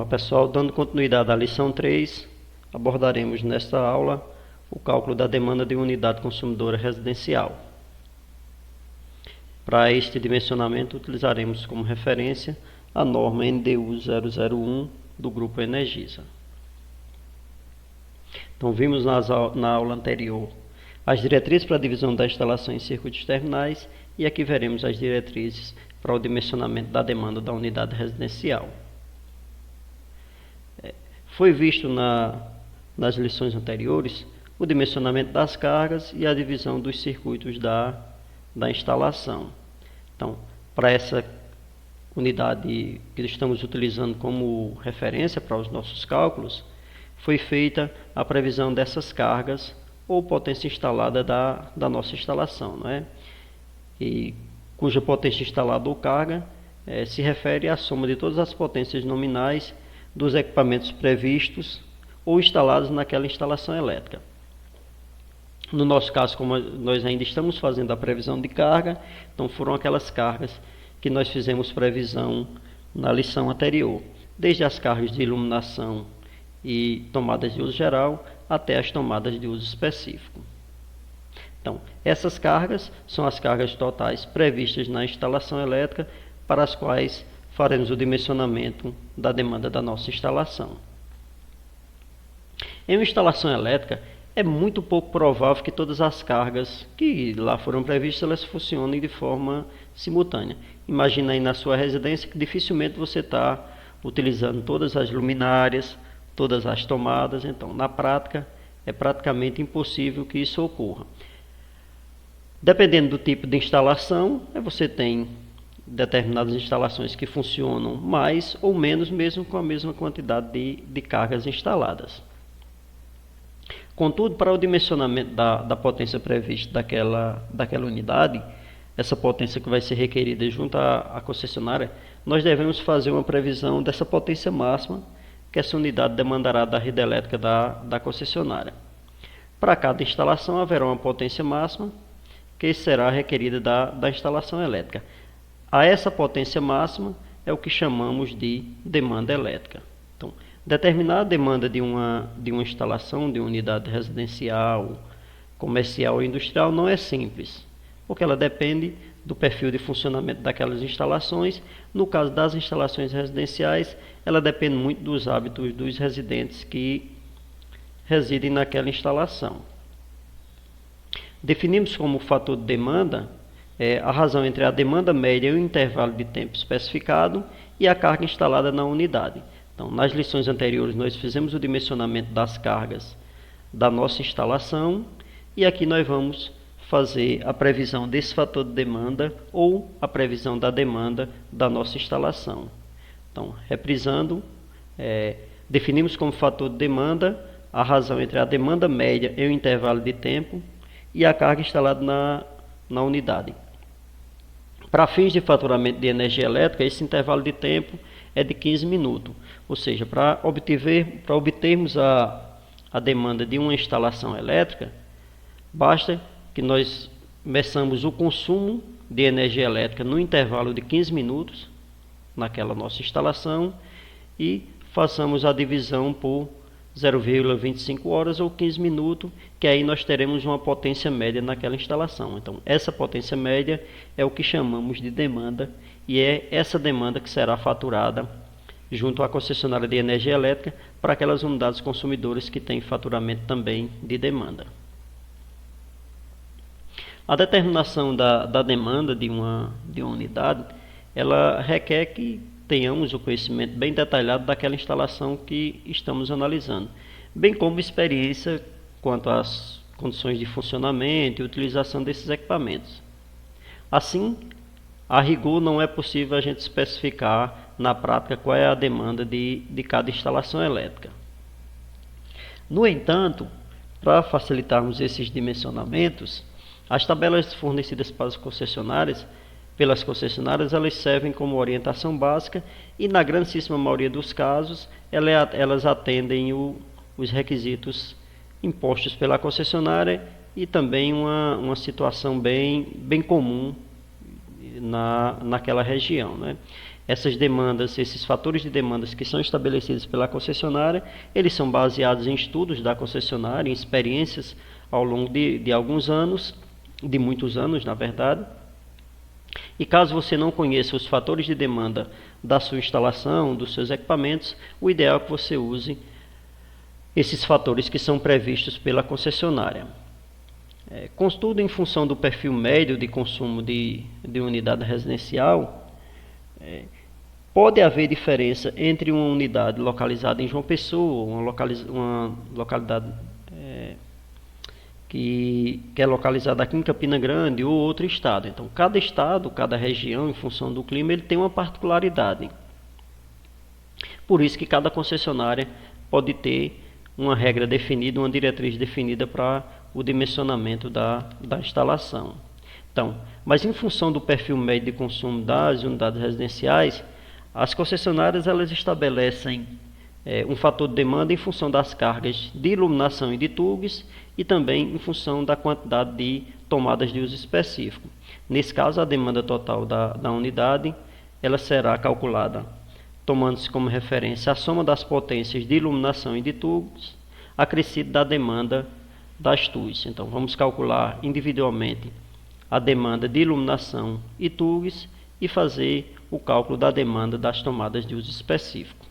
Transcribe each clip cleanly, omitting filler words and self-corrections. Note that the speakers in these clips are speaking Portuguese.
pessoal, dando continuidade à lição 3, abordaremos nesta aula o cálculo da demanda de unidade consumidora residencial. Para este dimensionamento, utilizaremos como referência a norma NDU 001 do Grupo Energisa. Então, vimos na aula anterior as diretrizes para a divisão da instalação em circuitos terminais e aqui veremos as diretrizes para o dimensionamento da demanda da unidade residencial. Foi visto nas lições anteriores o dimensionamento das cargas e a divisão dos circuitos da instalação. Então, para essa unidade que estamos utilizando como referência para os nossos cálculos, foi feita a previsão dessas cargas ou potência instalada da nossa instalação, não é? E cuja potência instalada ou carga se refere à soma de todas as potências nominais dos equipamentos previstos ou instalados naquela instalação elétrica. No nosso caso, como nós ainda estamos fazendo a previsão de carga, então foram aquelas cargas que nós fizemos previsão na lição anterior, desde as cargas de iluminação e tomadas de uso geral até as tomadas de uso específico. Então, essas cargas são as cargas totais previstas na instalação elétrica para as quais faremos o dimensionamento da demanda da nossa instalação. Em uma instalação elétrica, é muito pouco provável que todas as cargas que lá foram previstas elas funcionem de forma simultânea. Imagina aí na sua residência que dificilmente você está utilizando todas as luminárias, todas as tomadas, então na prática é praticamente impossível que isso ocorra. Dependendo do tipo de instalação, você tem determinadas instalações que funcionam mais ou menos, mesmo com a mesma quantidade de cargas instaladas. Contudo, para o dimensionamento da potência prevista daquela unidade, essa potência que vai ser requerida junto à concessionária, nós devemos fazer uma previsão dessa potência máxima que essa unidade demandará da rede elétrica da concessionária. Para cada instalação haverá uma potência máxima que será requerida da instalação elétrica. A essa potência máxima é o que chamamos de demanda elétrica. Então, determinar a demanda de uma instalação, de uma unidade residencial, comercial ou industrial não é simples, porque ela depende do perfil de funcionamento daquelas instalações. No caso das instalações residenciais, ela depende muito dos hábitos dos residentes que residem naquela instalação. Definimos como fator de demanda a razão entre a demanda média e o intervalo de tempo especificado e a carga instalada na unidade. Então, nas lições anteriores, nós fizemos o dimensionamento das cargas da nossa instalação e aqui nós vamos fazer a previsão desse fator de demanda ou a previsão da demanda da nossa instalação. Então, reprisando, definimos como fator de demanda a razão entre a demanda média e o intervalo de tempo e a carga instalada na unidade. Para fins de faturamento de energia elétrica, esse intervalo de tempo é de 15 minutos, ou seja, para obtermos a demanda de uma instalação elétrica, basta que nós meçamos o consumo de energia elétrica no intervalo de 15 minutos naquela nossa instalação e façamos a divisão por 0,25 horas ou 15 minutos, que aí nós teremos uma potência média naquela instalação. Então, essa potência média é o que chamamos de demanda e é essa demanda que será faturada junto à concessionária de energia elétrica para aquelas unidades consumidoras que têm faturamento também de demanda. A determinação da demanda de uma unidade, ela requer que tenhamos o conhecimento bem detalhado daquela instalação que estamos analisando, bem como experiência quanto às condições de funcionamento e utilização desses equipamentos. Assim, a rigor não é possível a gente especificar na prática qual é a demanda de cada instalação elétrica. No entanto, para facilitarmos esses dimensionamentos, as tabelas fornecidas para as concessionárias pelas concessionárias, elas servem como orientação básica e, na grandíssima maioria dos casos, elas atendem os requisitos impostos pela concessionária e também uma situação bem comum naquela região, né? essas demandas, esses fatores de demandas que são estabelecidos pela concessionária, eles são baseados em estudos da concessionária, em experiências ao longo de alguns anos, de muitos anos, na verdade. E caso você não conheça os fatores de demanda da sua instalação, dos seus equipamentos, o ideal é que você use esses fatores que são previstos pela concessionária. Contudo, em função do perfil médio de consumo de unidade residencial, pode haver diferença entre uma unidade localizada em João Pessoa, uma localidade que é localizada aqui em Campina Grande ou outro estado. Então, cada estado, cada região, em função do clima, ele tem uma particularidade. Por isso que cada concessionária pode ter uma regra definida, uma diretriz definida para o dimensionamento da instalação. Então, mas em função do perfil médio de consumo das unidades residenciais, as concessionárias elas estabelecem um fator de demanda em função das cargas de iluminação e de tubos e também em função da quantidade de tomadas de uso específico. Nesse caso, a demanda total da unidade ela será calculada tomando-se como referência a soma das potências de iluminação e de tubos acrescido da demanda das TUs. Então, vamos calcular individualmente a demanda de iluminação e tubos e fazer o cálculo da demanda das tomadas de uso específico.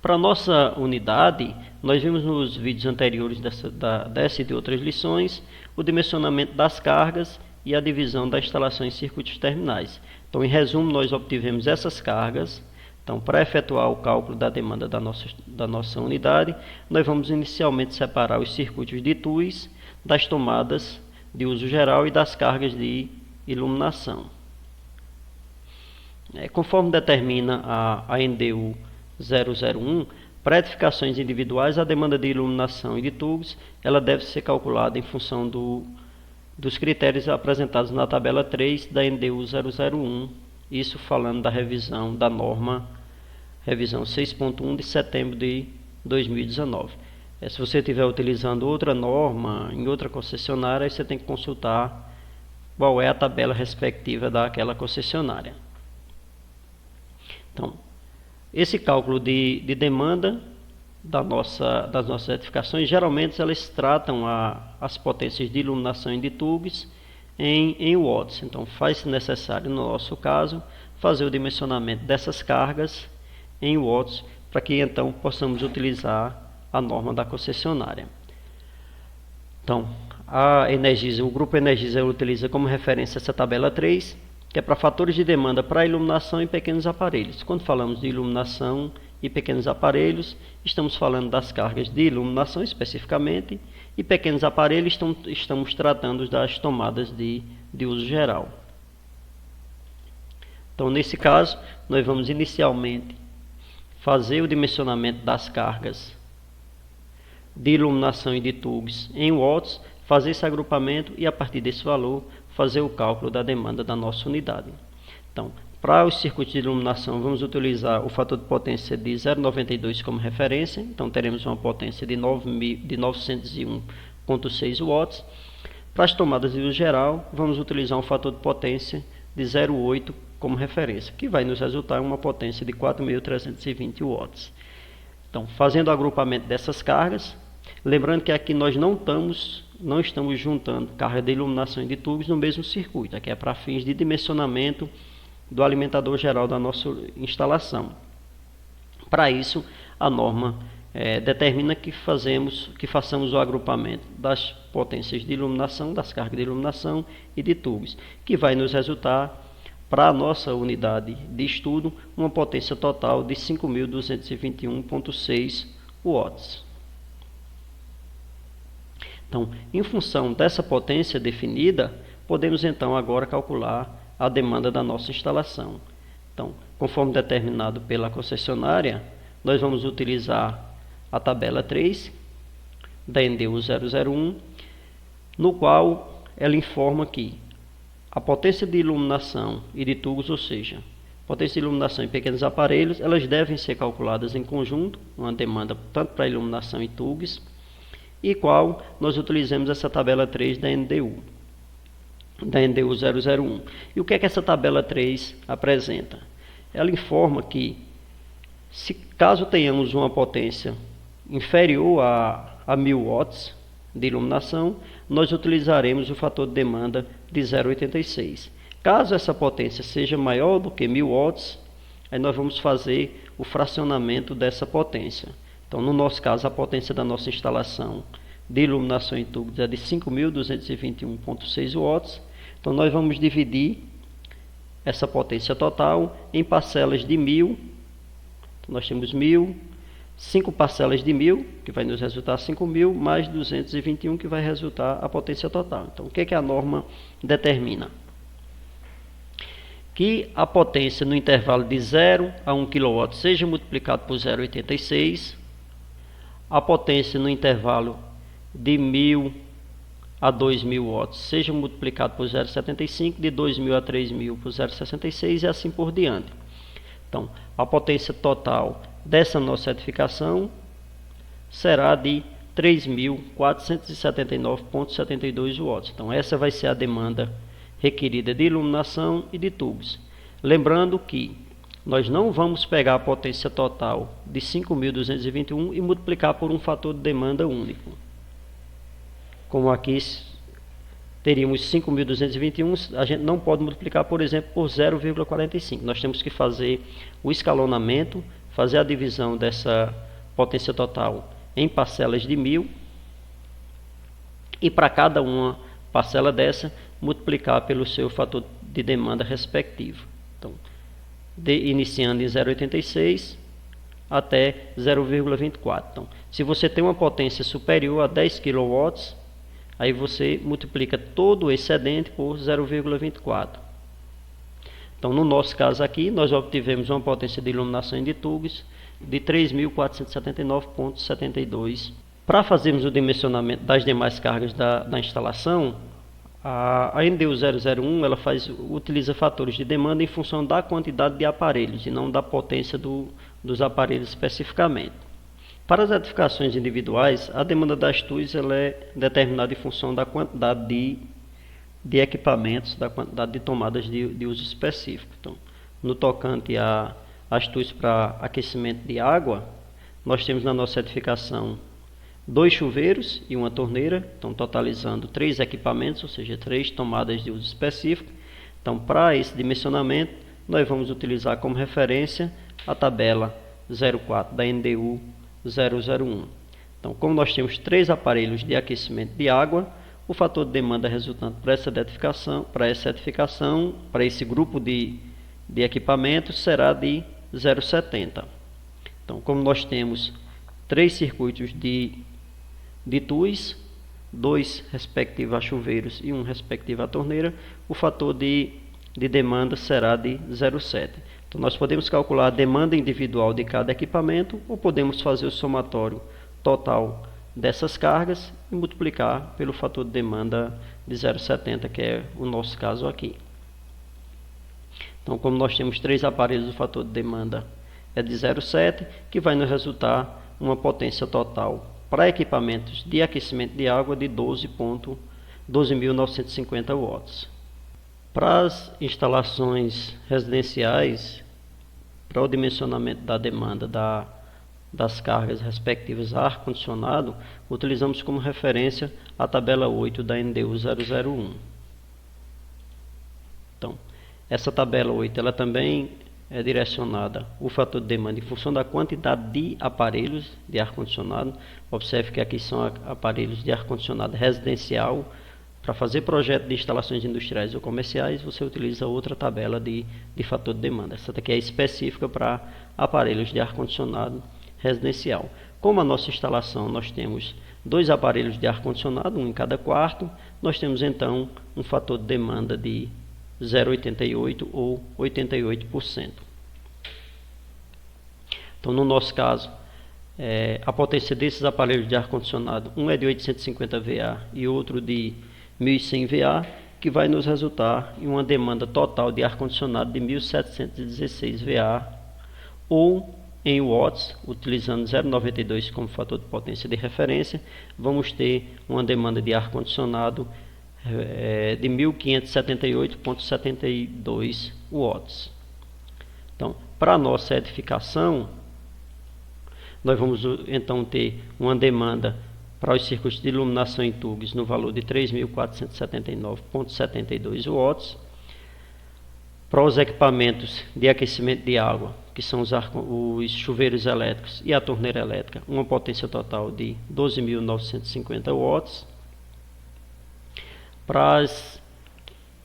Para a nossa unidade, nós vimos nos vídeos anteriores dessa e de outras lições o dimensionamento das cargas e a divisão da instalação em circuitos terminais. Então, em resumo, nós obtivemos essas cargas. Então, para efetuar o cálculo da demanda da nossa unidade, nós vamos inicialmente separar os circuitos de TUs das tomadas de uso geral e das cargas de iluminação. Conforme determina a NDU 001, para edificações individuais, a demanda de iluminação e de tubos ela deve ser calculada em função dos critérios apresentados na tabela 3 da NDU 001, isso falando da revisão da norma, revisão 6.1 de setembro de 2019. Se você estiver utilizando outra norma em outra concessionária, aí você tem que consultar qual é a tabela respectiva daquela concessionária. Então, esse cálculo de demanda das nossas edificações, geralmente elas tratam as potências de iluminação e de tubos em watts. Então, faz-se necessário, no nosso caso, fazer o dimensionamento dessas cargas em watts, para que então possamos utilizar a norma da concessionária. Então, o Grupo Energisa utiliza como referência essa tabela 3, que é para fatores de demanda para iluminação e pequenos aparelhos. Quando falamos de iluminação e pequenos aparelhos, estamos falando das cargas de iluminação especificamente, e pequenos aparelhos estamos tratando das tomadas de uso geral. Então, nesse caso, nós vamos inicialmente fazer o dimensionamento das cargas de iluminação e de tubos em watts, fazer esse agrupamento e, a partir desse valor, fazer o cálculo da demanda da nossa unidade. Então, para os circuitos de iluminação, vamos utilizar o fator de potência de 0,92 como referência. Então, teremos uma potência de 901,6 watts. Para as tomadas de uso geral, vamos utilizar um fator de potência de 0,8 como referência, que vai nos resultar em uma potência de 4.320 watts. Então, fazendo o agrupamento dessas cargas, lembrando que aqui nós não estamos juntando carga de iluminação e de tubos no mesmo circuito. Aqui é para fins de dimensionamento do alimentador geral da nossa instalação. Para isso, a norma determina que façamos o agrupamento das potências de iluminação, das cargas de iluminação e de tubos, que vai nos resultar, para a nossa unidade de estudo, uma potência total de 5.221,6 watts. Então, em função dessa potência definida, podemos então agora calcular a demanda da nossa instalação. Então, conforme determinado pela concessionária, nós vamos utilizar a tabela 3 da NDU 001, no qual ela informa que a potência de iluminação e de tubos, ou seja, potência de iluminação em pequenos aparelhos, elas devem ser calculadas em conjunto, uma demanda tanto para iluminação e tubos, e qual nós utilizamos essa tabela 3 da NDU. da NDU 001. E o que é que essa tabela 3 apresenta? Ela informa que, caso tenhamos uma potência inferior a 1000 watts de iluminação, nós utilizaremos o fator de demanda de 0,86. Caso essa potência seja maior do que 1000 watts, aí nós vamos fazer o fracionamento dessa potência. Então, no nosso caso, a potência da nossa instalação de iluminação em tubos é de 5.221,6 watts. Então, nós vamos dividir essa potência total em parcelas de 1000. Então, nós temos 1000, 5 parcelas de 1000, que vai nos resultar 5.000, mais 221, que vai resultar a potência total. Então, o que a norma determina? Que a potência no intervalo de 0 a 1 kW seja multiplicado por 0,86, a potência no intervalo de 1000 a 2000 watts seja multiplicado por 0,75, de 2000 a 3000 por 0,66 e assim por diante. Então, a potência total dessa nossa edificação será de 3.479,72 watts. Então, essa vai ser a demanda requerida de iluminação e de tubos. Lembrando que nós não vamos pegar a potência total de 5.221 e multiplicar por um fator de demanda único. Como aqui teríamos 5.221, a gente não pode multiplicar, por exemplo, por 0,45. Nós temos que fazer o escalonamento, fazer a divisão dessa potência total em parcelas de 1000 e para cada uma parcela dessa multiplicar pelo seu fator de demanda respectivo. Então, iniciando em 0,86 até 0,24. Então, se você tem uma potência superior a 10 kW, aí você multiplica todo o excedente por 0,24. Então, no nosso caso aqui, nós obtivemos uma potência de iluminação de tubos de 3.479,72. Para fazermos o dimensionamento das demais cargas da instalação, a NDU 001 ela utiliza fatores de demanda em função da quantidade de aparelhos e não da potência dos aparelhos especificamente. Para as edificações individuais, a demanda das TUIs ela é determinada em função da quantidade de equipamentos, da quantidade de tomadas de uso específico. Então, no tocante às TUIs para aquecimento de água, nós temos na nossa edificação 2 chuveiros e uma torneira, então totalizando 3 equipamentos, ou seja, 3 tomadas de uso específico. Então, para esse dimensionamento, nós vamos utilizar como referência a tabela 04 da NDU 001. Então, como nós temos 3 aparelhos de aquecimento de água, o fator de demanda resultante para essa edificação, para esse grupo de equipamentos, será de 0,70. Então, como nós temos 3 circuitos de TUIs, 2 respectivos a chuveiros e 1 respectivo a torneira, o fator de demanda será de 0,7. Então, nós podemos calcular a demanda individual de cada equipamento ou podemos fazer o somatório total dessas cargas e multiplicar pelo fator de demanda de 0,70, que é o nosso caso aqui. Então, como nós temos 3 aparelhos, o fator de demanda é de 0,7, que vai nos resultar uma potência total para equipamentos de aquecimento de água de 12.950 watts. Para as instalações residenciais, para o dimensionamento da demanda das cargas respectivas a ar-condicionado, utilizamos como referência a tabela 8 da NDU 001. Então, essa tabela 8 ela também é direcionada o fator de demanda em função da quantidade de aparelhos de ar-condicionado. Observe que aqui são aparelhos de ar-condicionado residencial. Para fazer projeto de instalações industriais ou comerciais, você utiliza outra tabela de fator de demanda. Essa daqui é específica para aparelhos de ar-condicionado residencial. Como a nossa instalação, nós temos 2 aparelhos de ar-condicionado, um em cada quarto, nós temos então um fator de demanda de 0,88 ou 88%. Então, no nosso caso, a potência desses aparelhos de ar-condicionado, um é de 850 VA e outro de 1.100 VA, que vai nos resultar em uma demanda total de ar-condicionado de 1.716 VA, ou em watts, utilizando 0,92 como fator de potência de referência, vamos ter uma demanda de ar-condicionado de 1578,72 watts. Então, para a nossa edificação, nós vamos então ter uma demanda para os circuitos de iluminação em tubos no valor de 3.479,72 watts. Para os equipamentos de aquecimento de água, que são os chuveiros elétricos e a torneira elétrica, uma potência total de 12.950 watts. Para os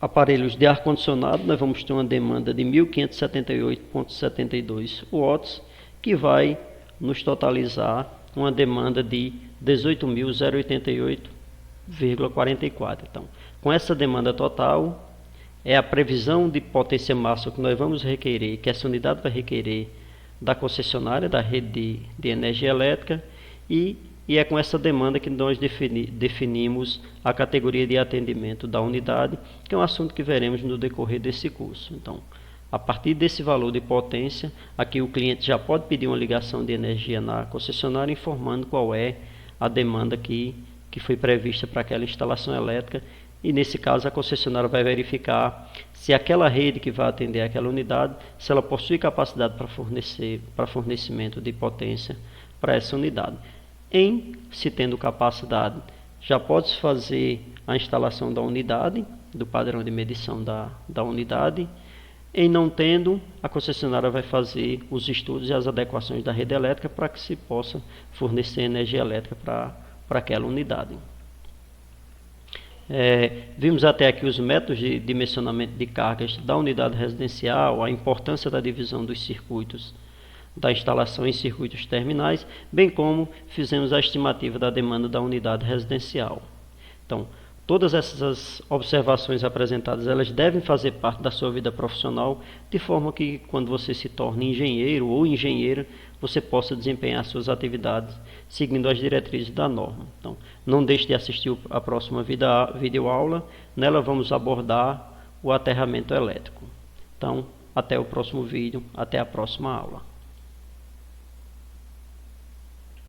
aparelhos de ar-condicionado, nós vamos ter uma demanda de 1.578,72 watts, que vai nos totalizar uma demanda de 18.088,44. Então, com essa demanda total, é a previsão de potência máxima que nós vamos requerer, que essa unidade vai requerer da concessionária, da rede de energia elétrica, e é com essa demanda que nós definimos a categoria de atendimento da unidade, que é um assunto que veremos no decorrer desse curso. Então, a partir desse valor de potência, aqui o cliente já pode pedir uma ligação de energia na concessionária, informando qual é a demanda que foi prevista para aquela instalação elétrica. E nesse caso a concessionária vai verificar se aquela rede que vai atender aquela unidade, se ela possui capacidade para fornecimento de potência para essa unidade. Se tendo capacidade, já pode-se fazer a instalação da unidade, do padrão de medição da unidade. Em não tendo, a concessionária vai fazer os estudos e as adequações da rede elétrica para que se possa fornecer energia elétrica para aquela unidade. Vimos até aqui os métodos de dimensionamento de cargas da unidade residencial, a importância da divisão dos circuitos da instalação em circuitos terminais, bem como fizemos a estimativa da demanda da unidade residencial. Então, todas essas observações apresentadas, elas devem fazer parte da sua vida profissional, de forma que quando você se torne engenheiro ou engenheira, você possa desempenhar suas atividades seguindo as diretrizes da norma. Então, não deixe de assistir a próxima videoaula, nela vamos abordar o aterramento elétrico. Então, até o próximo vídeo, até a próxima aula.